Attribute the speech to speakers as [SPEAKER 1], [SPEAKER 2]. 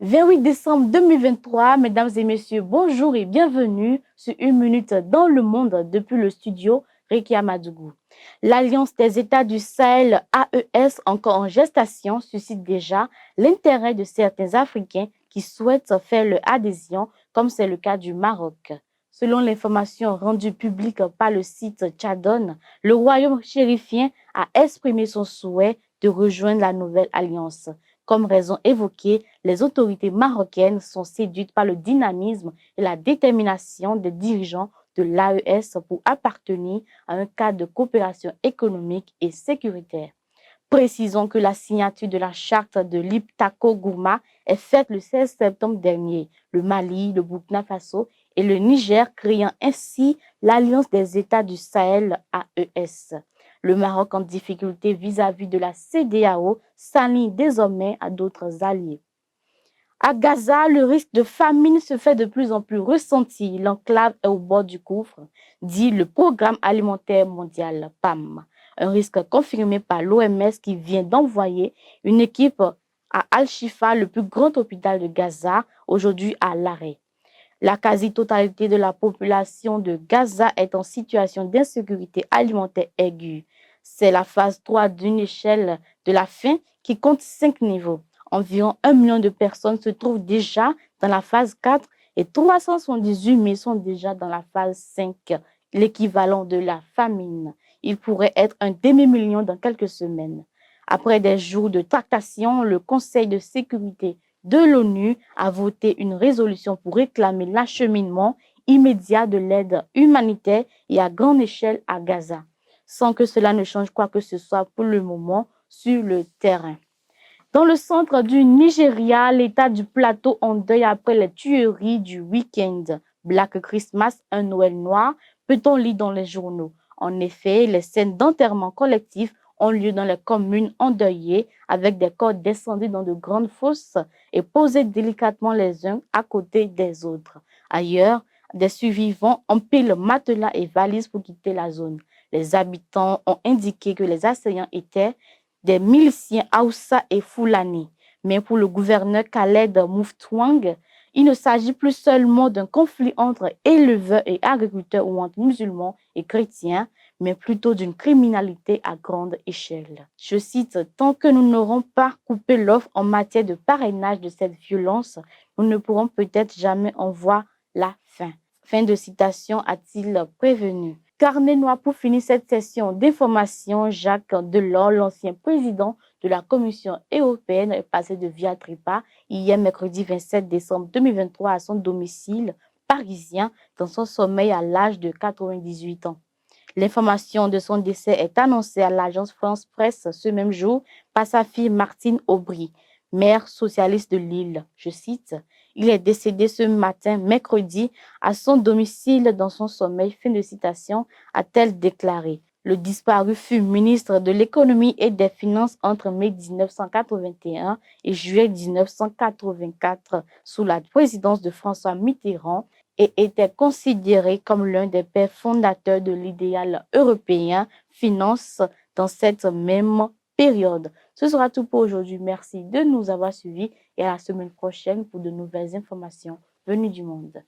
[SPEAKER 1] 28 décembre 2023, mesdames et messieurs, bonjour et bienvenue sur Une Minute dans le Monde depuis le studio Rekia Amadougou. L'Alliance des États du Sahel, AES, encore en gestation, suscite déjà l'intérêt de certains Africains qui souhaitent faire leur adhésion, comme c'est le cas du Maroc. Selon l'information rendue publique par le site Tchadone, le royaume chérifien a exprimé son souhait de rejoindre la nouvelle alliance. Comme raison évoquée, les autorités marocaines sont séduites par le dynamisme et la détermination des dirigeants de l'AES pour appartenir à un cadre de coopération économique et sécuritaire. Précisons que la signature de la charte de l'Iptako-Gourma est faite le 16 septembre dernier. Le Mali, le Burkina Faso et le Niger créant ainsi l'Alliance des États du Sahel AES. Le Maroc en difficulté vis-à-vis de la CEDEAO s'aligne désormais à d'autres alliés. À Gaza, le risque de famine se fait de plus en plus ressenti. L'enclave est au bord du gouffre, dit le Programme alimentaire mondial, PAM. Un risque confirmé par l'OMS qui vient d'envoyer une équipe à Al-Shifa, le plus grand hôpital de Gaza, aujourd'hui à l'arrêt. La quasi-totalité de la population de Gaza est en situation d'insécurité alimentaire aiguë. C'est la phase 3 d'une échelle de la faim qui compte 5 niveaux. Environ 1 million de personnes se trouvent déjà dans la phase 4 et 378 000 sont déjà dans la phase 5, l'équivalent de la famine. Il pourrait être un demi-million dans quelques semaines. Après des jours de tractation, le Conseil de sécurité de l'ONU a voté une résolution pour réclamer l'acheminement immédiat de l'aide humanitaire et à grande échelle à Gaza, sans que cela ne change quoi que ce soit pour le moment sur le terrain. Dans le centre du Nigeria, l'État du plateau en deuil après les tueries du week-end. Black Christmas, un Noël noir, peut-on lire dans les journaux. En effet, les scènes d'enterrement collectif ont lieu dans les communes endeuillées avec des corps descendus dans de grandes fosses et posés délicatement les uns à côté des autres. Ailleurs, des survivants empilent matelas et valises pour quitter la zone. Les habitants ont indiqué que les assaillants étaient des miliciens Hausa et Fulani. Mais pour le gouverneur Khaled Mouftouang, il ne s'agit plus seulement d'un conflit entre éleveurs et agriculteurs ou entre musulmans et chrétiens, mais plutôt d'une criminalité à grande échelle. Je cite, « Tant que nous n'aurons pas coupé l'offre en matière de parrainage de cette violence, nous ne pourrons peut-être jamais en voir la fin. » Fin de citation, a-t-il prévenu. Carnet noir pour finir cette session d'information, Jacques Delors, l'ancien président de la Commission européenne, est passé de Via Tripa hier mercredi 27 décembre 2023 à son domicile parisien dans son sommeil à l'âge de 98 ans. L'information de son décès est annoncée à l'agence France Presse ce même jour par sa fille Martine Aubry, maire socialiste de Lille. Je cite, « Il est décédé ce matin, mercredi, à son domicile dans son sommeil. » Fin de citation, a-t-elle déclaré. Le disparu fut ministre de l'économie et des finances entre mai 1981 et juillet 1984 sous la présidence de François Mitterrand et était considéré comme l'un des pères fondateurs de l'idéal européen finance dans cette même période. Ce sera tout pour aujourd'hui. Merci de nous avoir suivis et à la semaine prochaine pour de nouvelles informations venues du monde.